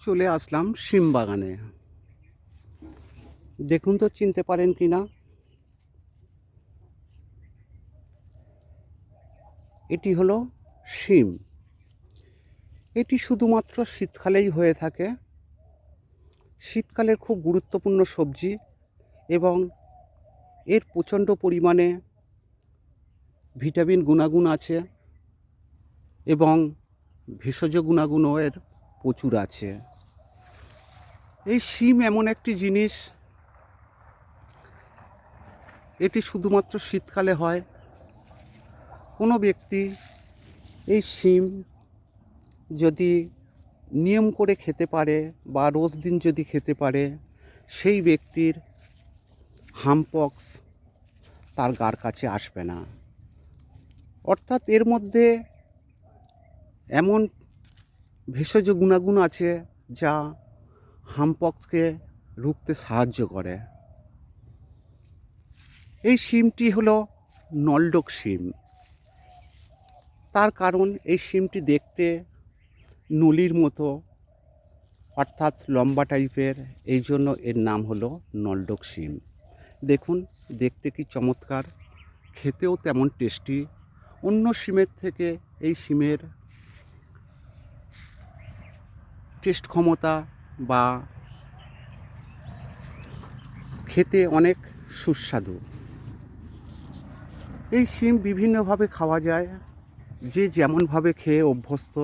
চলে আসলাম শিম বাগানে। দেখুন তো চিনতে পারেন কি না। এটি হলো শিম। এটি শুধুমাত্র শীতকালেই হয়ে থাকে। শীতকালের খুব গুরুত্বপূর্ণ সবজি এবং এর প্রচণ্ড পরিমাণে ভিটামিন গুণাগুণ আছে এবং ভেষজ গুণাগুণও এর প্রচুর আছে। এই শিম এমন একটি জিনিস, এটি শুধুমাত্র শীতকালে হয়। কোনো ব্যক্তি এই শিম যদি নিয়ম করে খেতে পারে বা রোজ দিন যদি খেতে পারে, সেই ব্যক্তির হামপক্স তার গার কাছে আসবে না। অর্থাৎ এর মধ্যে এমন ভেষজ গুণাগুণ আছে যা হামপক্সকে রুখতে সাহায্য করে। এই শিমটি হলো নলডোক শিম। তার কারণ এই শিমটি দেখতে নলির মতো, অর্থাৎ লম্বা টাইপের, এই জন্য এর নাম হলো নলডোক শিম। দেখুন দেখতে কি চমৎকার, খেতেও তেমন টেস্টি। অন্য শিমের থেকে এই শিমের টেস্ট ক্ষমতা বা খেতে অনেক সুস্বাদু। এই শিম বিভিন্নভাবে খাওয়া যায়। যে যেমনভাবে খেয়ে অভ্যস্ত,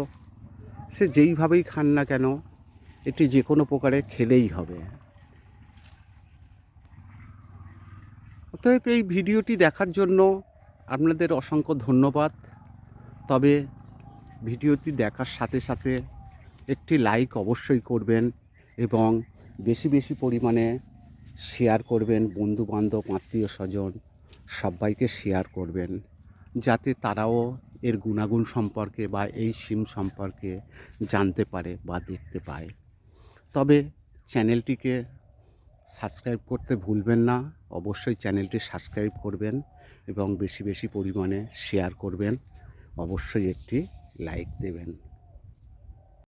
সে যেইভাবেই খান না কেন, এটি যে কোনো প্রকারে খেলেই হবে। অতএব এই ভিডিওটি দেখার জন্য আপনাদের অসংখ্য ধন্যবাদ। তবে ভিডিওটি দেখার সাথে সাথে একটি লাইক অবশ্যই করবেন এবং বেশি বেশি পরিমাণে শেয়ার করবেন। বন্ধুবান্ধব, আত্মীয় স্বজন সবাইকে শেয়ার করবেন, যাতে তারাও এর গুণাগুণ সম্পর্কে বা এই শিম সম্পর্কে জানতে পারে বা দেখতে পায়। তবে চ্যানেলটিকে সাবস্ক্রাইব করতে ভুলবেন না। অবশ্যই চ্যানেলটি সাবস্ক্রাইব করবেন এবং বেশি বেশি পরিমাণে শেয়ার করবেন। অবশ্যই একটি লাইক দেবেন।